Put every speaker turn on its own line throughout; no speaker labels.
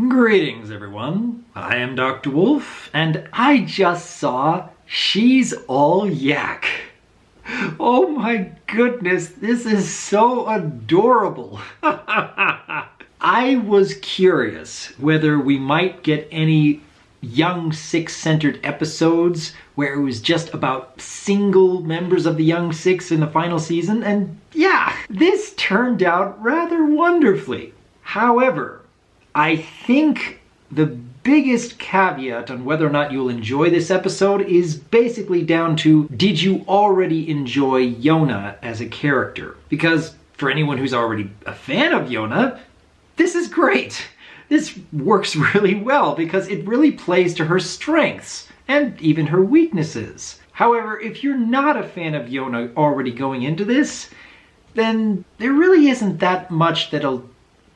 Greetings, everyone. I am Dr. Wolf, and I just saw She's All Yak. Oh my goodness, this is so adorable. I was curious whether we might get any Young Six-centered episodes where it was just about single members of the Young Six in the final season, and yeah, this turned out rather wonderfully. However, I think the biggest caveat on whether or not you'll enjoy this episode is basically down to, did you already enjoy Yona as a character? Because for anyone who's already a fan of Yona, this is great. This works really well because it really plays to her strengths and even her weaknesses. However, if you're not a fan of Yona already going into this, then there really isn't that much that'll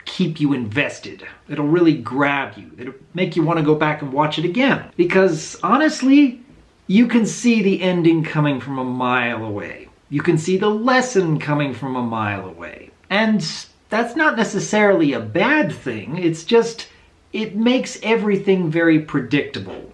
keep you invested. It'll really grab you. It'll make you want to go back and watch it again. Because honestly, you can see the ending coming from a mile away. You can see the lesson coming from a mile away. And that's not necessarily a bad thing. It's just, it makes everything very predictable.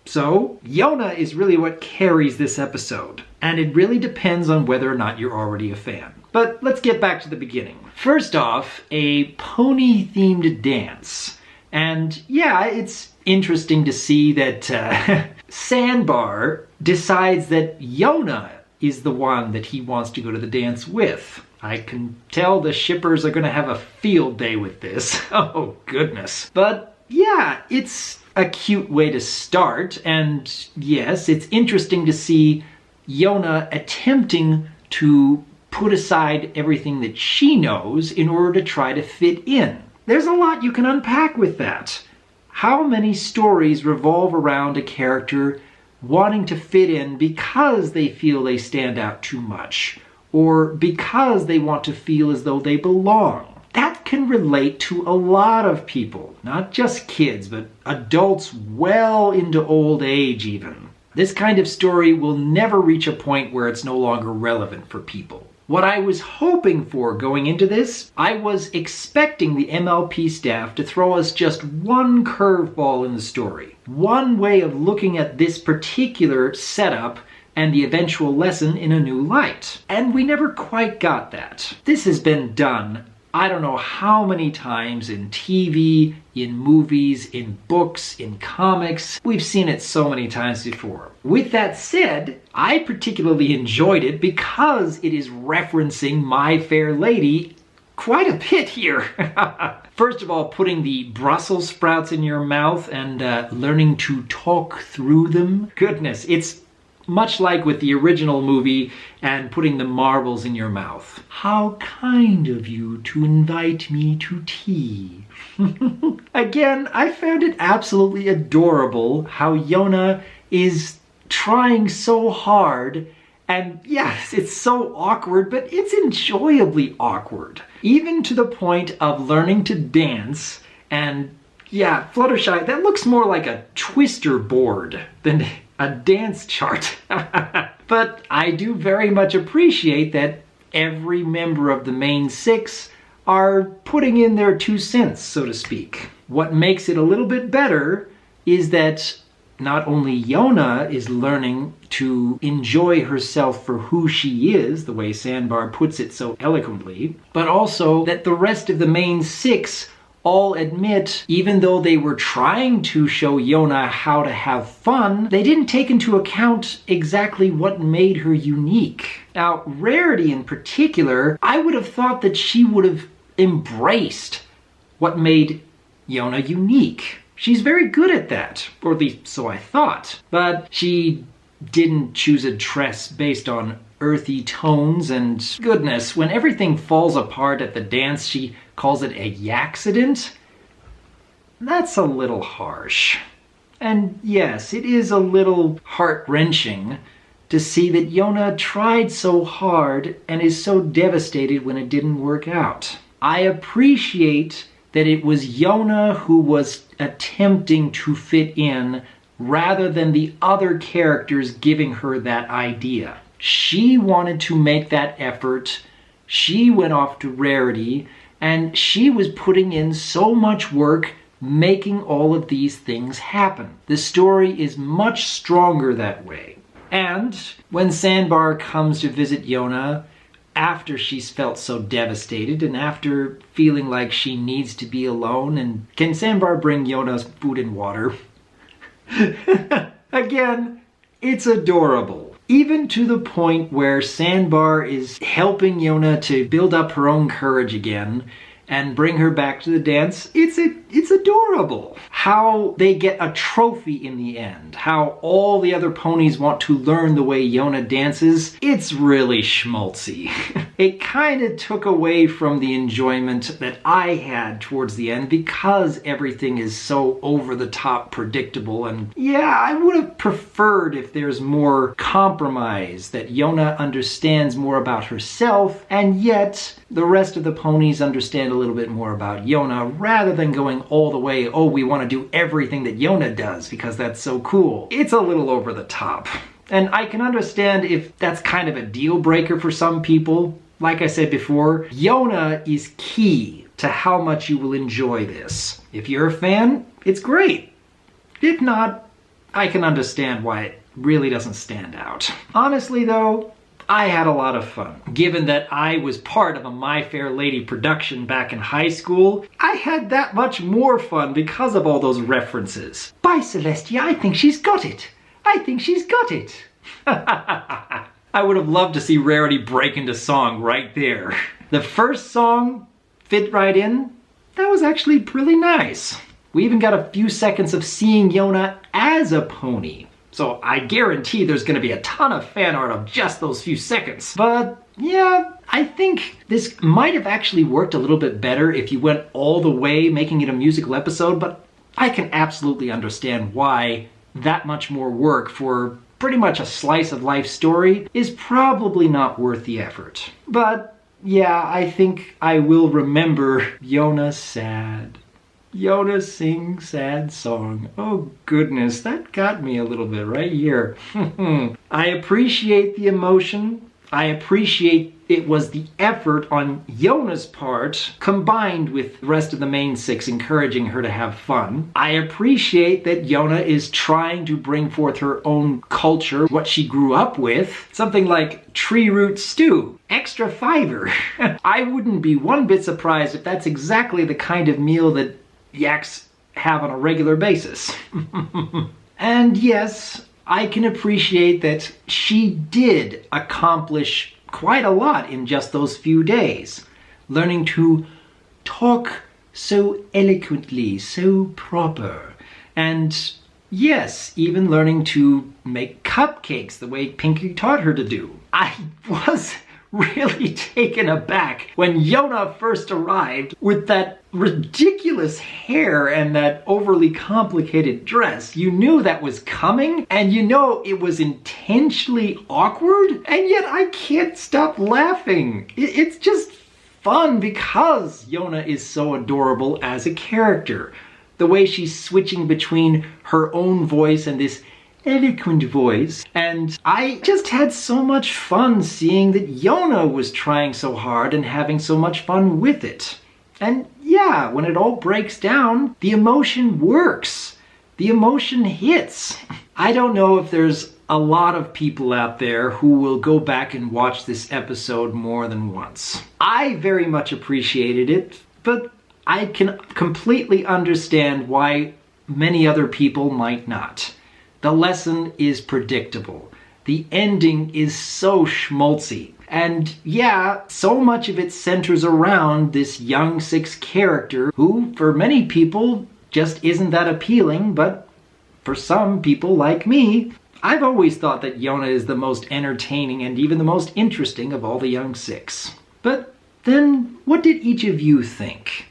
So, Yona is really what carries this episode. And it really depends on whether or not you're already a fan. But let's get back to the beginning. First off, a pony-themed dance. And yeah, it's interesting to see that Sandbar decides that Yona is the one that he wants to go to the dance with. I can tell the shippers are going to have a field day with this. Oh, goodness. But yeah, it's a cute way to start. And yes, it's interesting to see Yona attempting to put aside everything that she knows in order to try to fit in. There's a lot you can unpack with that. How many stories revolve around a character wanting to fit in because they feel they stand out too much, or because they want to feel as though they belong? That can relate to a lot of people, not just kids, but adults well into old age even. This kind of story will never reach a point where it's no longer relevant for people. What I was hoping for going into this, I was expecting the MLP staff to throw us just one curveball in the story. One way of looking at this particular setup and the eventual lesson in a new light. And we never quite got that. This has been done I don't know how many times in TV, in movies, in books, in comics. We've seen it so many times before. With that said, I particularly enjoyed it because it is referencing My Fair Lady quite a bit here. First of all, putting the Brussels sprouts in your mouth and learning to talk through them. Goodness, it's much like with the original movie and putting the marbles in your mouth. How kind of you to invite me to tea. Again, I found it absolutely adorable how Yona is trying so hard, and yes, it's so awkward, but it's enjoyably awkward. Even to the point of learning to dance, and yeah, Fluttershy, that looks more like a twister board than a dance chart. But I do very much appreciate that every member of the main six are putting in their 2 cents, so to speak. What makes it a little bit better is that not only Yona is learning to enjoy herself for who she is, the way Sandbar puts it so eloquently, but also that the rest of the main six all admit, even though they were trying to show Yona how to have fun, they didn't take into account exactly what made her unique. Now, Rarity in particular, I would have thought that she would have embraced what made Yona unique. She's very good at that, or at least so I thought. But she didn't choose a dress based on earthy tones, and goodness, when everything falls apart at the dance, she calls it a yakcident? That's a little harsh. And yes, it is a little heart-wrenching to see that Yona tried so hard and is so devastated when it didn't work out. I appreciate that it was Yona who was attempting to fit in rather than the other characters giving her that idea. She wanted to make that effort. She went off to Rarity, and she was putting in so much work making all of these things happen. The story is much stronger that way. And when Sandbar comes to visit Yona, after she's felt so devastated and after feeling like she needs to be alone, and can Sandbar bring Yona's food and water? Again, it's adorable. Even to the point where Sandbar is helping Yona to build up her own courage again and bring her back to the dance. It's adorable. How they get a trophy in the end. How all the other ponies want to learn the way Yona dances. It's really schmaltzy. It kind of took away from the enjoyment that I had towards the end because everything is so over-the-top predictable. And yeah, I would have preferred if there's more compromise, that Yona understands more about herself, and yet the rest of the ponies understand a little bit more about Yona, rather than going all the way, oh, we want to do everything that Yona does because that's so cool. It's a little over the top. And I can understand if that's kind of a deal breaker for some people. Like I said before, Yona is key to how much you will enjoy this. If you're a fan, it's great. If not, I can understand why it really doesn't stand out. Honestly though, I had a lot of fun. Given that I was part of a My Fair Lady production back in high school, I had that much more fun because of all those references. By Celestia, I think she's got it. I think she's got it. I would have loved to see Rarity break into song right there. The first song fit right in. That was actually really nice. We even got a few seconds of seeing Yona as a pony. So I guarantee there's going to be a ton of fan art of just those few seconds. But yeah, I think this might have actually worked a little bit better if you went all the way making it a musical episode, but I can absolutely understand why that much more work for pretty much a slice of life story is probably not worth the effort. But yeah, I think I will remember Yona sad. Yona sings sad song. Oh goodness, that got me a little bit right here. I appreciate the emotion. I appreciate it was the effort on Yona's part combined with the rest of the main six encouraging her to have fun. I appreciate that Yona is trying to bring forth her own culture, what she grew up with. Something like tree root stew, extra fiber. I wouldn't be one bit surprised if that's exactly the kind of meal that yaks have on a regular basis. And yes, I can appreciate that she did accomplish quite a lot in just those few days. Learning to talk so eloquently, so proper. And yes, even learning to make cupcakes the way Pinky taught her to do. I was really taken aback when Yona first arrived with that ridiculous hair and that overly complicated dress. You knew that was coming, and you know it was intentionally awkward, and yet I can't stop laughing. It's just fun because Yona is so adorable as a character. The way she's switching between her own voice and this eloquent voice, and I just had so much fun seeing that Yona was trying so hard and having so much fun with it. And yeah, when it all breaks down, the emotion works. The emotion hits. I don't know if there's a lot of people out there who will go back and watch this episode more than once. I very much appreciated it, but I can completely understand why many other people might not. The lesson is predictable. The ending is so schmaltzy. And yeah, so much of it centers around this young six character who, for many people, just isn't that appealing, but for some people like me, I've always thought that Yona is the most entertaining and even the most interesting of all the young six. But then, what did each of you think?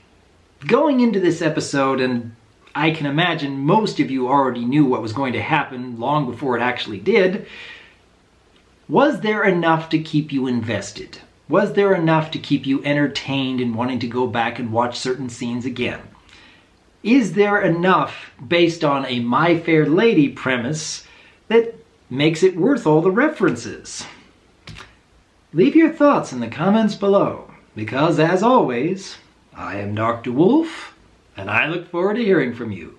Going into this episode, and I can imagine most of you already knew what was going to happen long before it actually did, was there enough to keep you invested? Was there enough to keep you entertained and wanting to go back and watch certain scenes again? Is there enough based on a My Fair Lady premise that makes it worth all the references? Leave your thoughts in the comments below, because as always, I am Dr. Wolf, and I look forward to hearing from you.